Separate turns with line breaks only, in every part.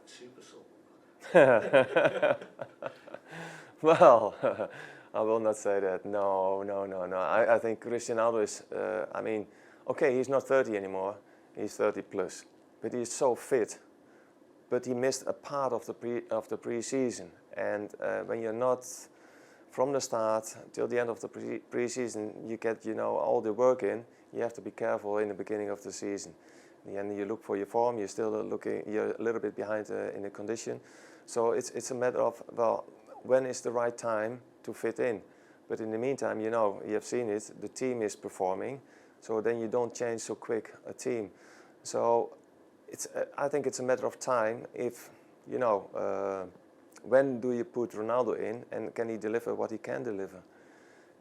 like super sub.
Well, I will not say that. No, no, no, no. I think Cristiano Ronaldo is, I mean, okay, he's not 30 anymore. He's 30 plus. But he's so fit. But he missed a part of the pre-season. And when you're not from the start till the end of the pre-season, you get, you know, all the work in. You have to be careful in the beginning of the season. And you look for your form. You're still you're a little bit behind in the condition. So it's a matter of, well, when is the right time to fit in? But in the meantime, you know, you have seen it. The team is performing, so then you don't change so quick a team. So I think it's a matter of time. If you know, when do you put Ronaldo in, and can he deliver what he can deliver?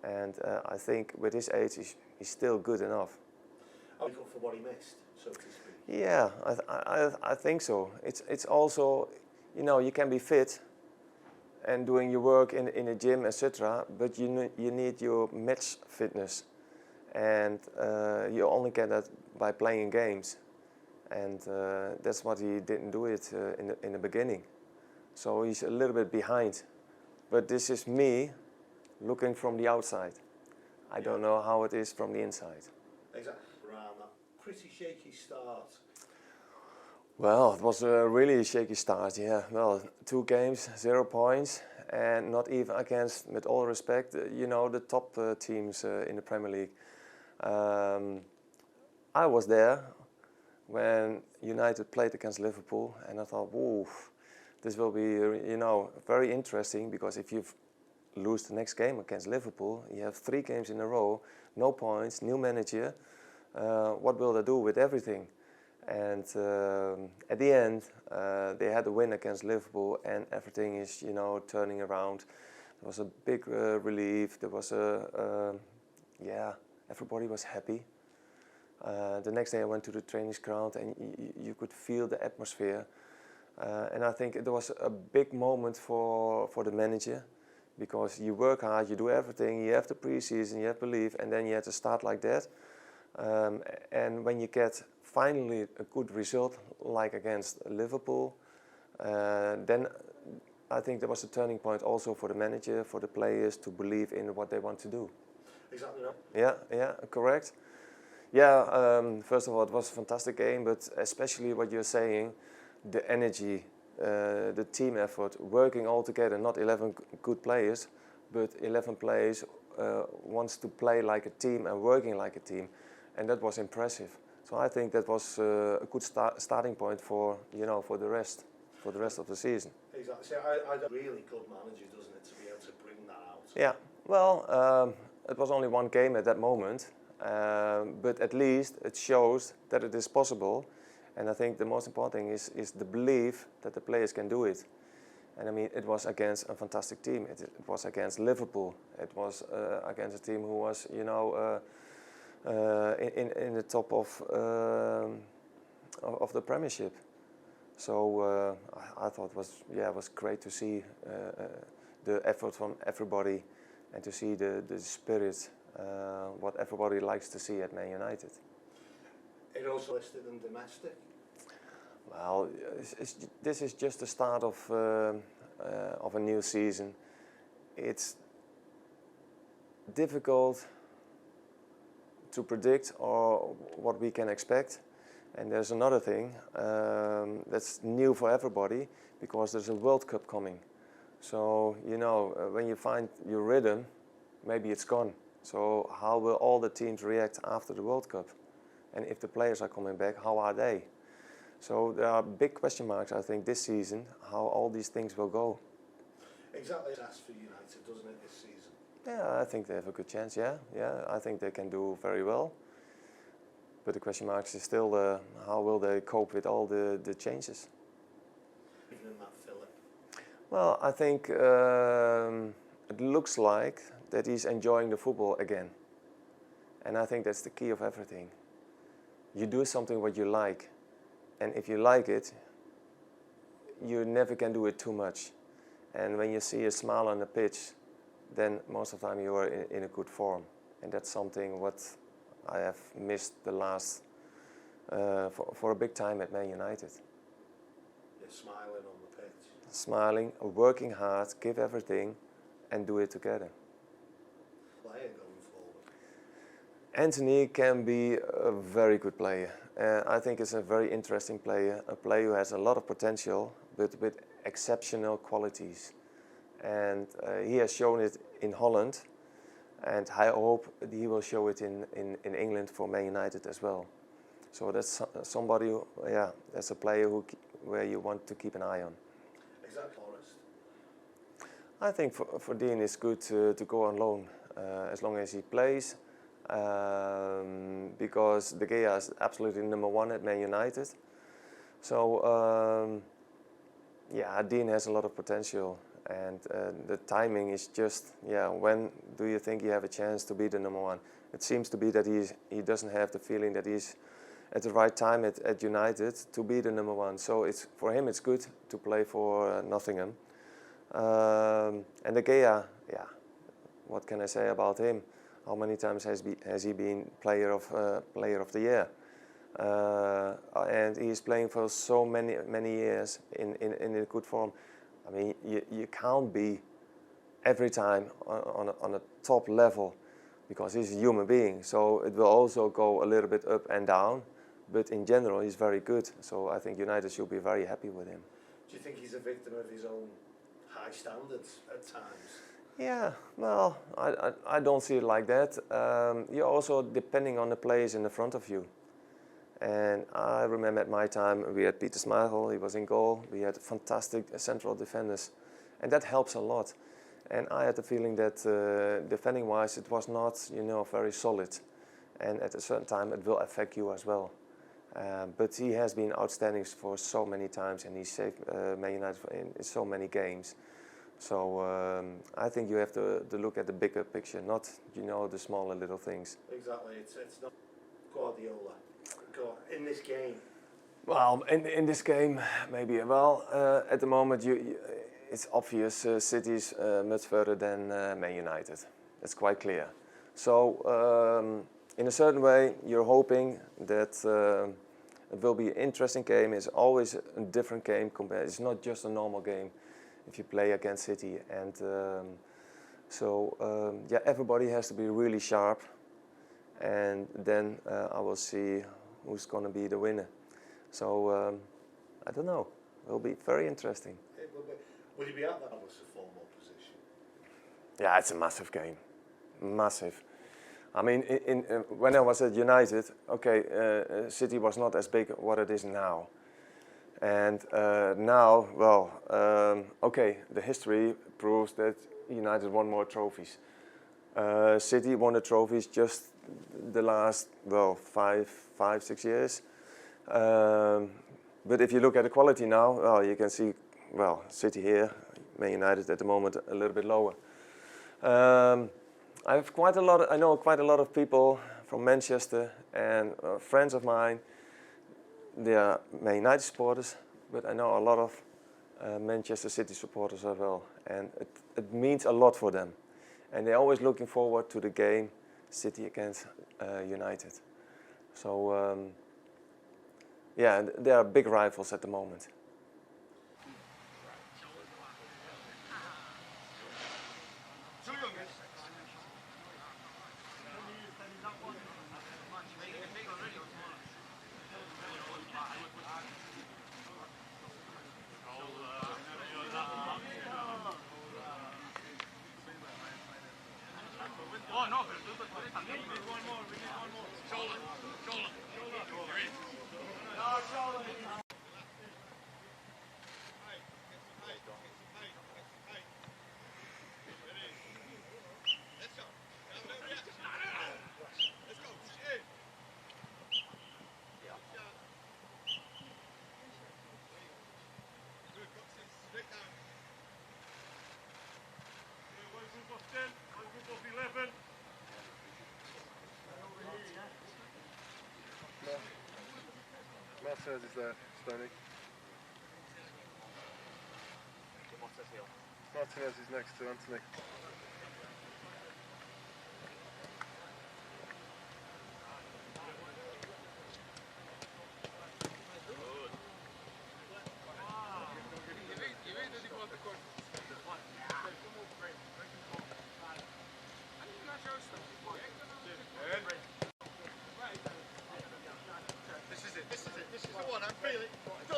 And I think with his age, he's still good enough.
For what he missed, so to speak.
Yeah, I think so. It's also, you know, you can be fit and doing your work in a gym, etc. But you need your match fitness, and you only get that by playing games, and that's what he didn't do it in the beginning. So he's a little bit behind. But this is me looking from the outside. I don't know how it is from the inside.
Exactly. Around that pretty shaky start.
Well, it was a really shaky start, yeah. Well, 2 games, 0 points, and not even against, with all respect, you know, the top teams in the Premier League. I was there when United played against Liverpool, and I thought, whoa, this will be, you know, very interesting, because if you lose the next game against Liverpool, you have 3 games in a row, no points, new manager. What will they do with everything? And at the end, they had a win against Liverpool, and everything is, you know, turning around. There was a big relief. There was yeah, everybody was happy. The next day I went to the training ground, and you could feel the atmosphere. And I think it was a big moment for the manager, because you work hard, you do everything, you have the pre-season, you have belief, and then you have to start like that. And when you get finally a good result, like against Liverpool, then I think there was a turning point also for the manager, for the players to believe in what they want to do.
Exactly right.
Yeah, correct. Yeah, first of all, it was a fantastic game, but especially what you're saying, the energy, the team effort, working all together, not 11 good players, but 11 players wants to play like a team and working like a team, and that was impressive. So I think that was a good starting point for, you know, for the rest of the season.
Exactly. So I really good manager, doesn't it, to be able to bring that out?
Yeah. Well, it was only 1 game at that moment, but at least it shows that it is possible. And I think the most important thing is the belief that the players can do it. And I mean, it was against a fantastic team. It was against Liverpool. It was against a team who was, you know, in the top of the Premiership. So I thought it was great to see the effort from everybody, and to see the spirit, what everybody likes to see at Man United.
It also listed in domestic.
Well, this is just the start of a new season. It's difficult to predict or what we can expect. And there's another thing that's new for everybody, because there's a World Cup coming. So, you know, when you find your rhythm, maybe it's gone. So how will all the teams react after the World Cup? And if the players are coming back, how are they? So there are big question marks, I think, this season, how all these things will go.
Exactly. That's for United, doesn't it, this season?
Yeah, I think they have a good chance, yeah. I think they can do very well. But the question marks is still how will they cope with all the changes?
Even in that Philip.
Well, I think it looks like that he's enjoying the football again. And I think that's the key of everything. You do something what you like. And if you like it, you never can do it too much. And when you see a smile on the pitch, then most of the time you are in a good form. And that's something what I have missed the last, for a big time at Man United.
You're smiling on the pitch.
Smiling, working hard, give everything, and do it together.
Player going forward.
Anthony can be a very good player. I think he's a very interesting player, a player who has a lot of potential, but with exceptional qualities. And he has shown it in Holland, and I hope he will show it in England for Man United as well. So that's somebody, who, yeah, that's a player where you want to keep an eye on.
Is that Forest?
I think for Dean it's good to go on loan as long as he plays, because De Gea is absolutely number one at Man United. So yeah, Dean has a lot of potential, and the timing is just, yeah, when do you think you have a chance to be the number one? It seems to be that he doesn't have the feeling that he's at the right time at United to be the number one. So for him it's good to play for Nottingham. And De Gea, yeah, what can I say about him? How many times has he been player of the year? And he's playing for so many years in a good form. I mean, you can't be every time on a top level, because he's a human being. So it will also go a little bit up and down, but in general he's very good. So I think United should be very happy with him.
Do you think he's a victim of his own high standards at times?
Yeah, well, I don't see it like that. You're also depending on the players in the front of you. And I remember at my time we had Peter Schmeichel, he was in goal. We had fantastic central defenders, and that helps a lot. And I had the feeling that defending-wise it was not, very solid. And at a certain time it will affect you as well. But he has been outstanding for so many times, and he saved Man United in so many games. So I think you have to look at the bigger picture, not the smaller little things.
Exactly, it's not Guardiola. In this game.
Well, in this game, maybe. Well, at the moment, it's obvious City's much further than Man United. That's quite clear. So in a certain way, you're hoping that it will be an interesting game. It's always a different game compared. It's not just a normal game if you play against City. And yeah, everybody has to be really sharp. And then I will see who's going to be the winner. So I don't know. It will be very interesting.
It will be. Would you be at that as a formal position?
Yeah, it's a massive game. Massive. I mean, when I was at United, okay, City was not as big what it is now. And now, well, okay, the history proves that United won more trophies. City won the trophies just the last, well, 5-6 years. But if you look at the quality now, well, you can see, well, City here, Man United at the moment a little bit lower. I know quite a lot of people from Manchester, and friends of mine. They are Man United supporters, but I know a lot of Manchester City supporters as well, and it means a lot for them. And they're always looking forward to the game, City against United. So yeah, they are big rivals at the moment.
Martinez is there, Stoney. Martinez is next to Anthony.
Go!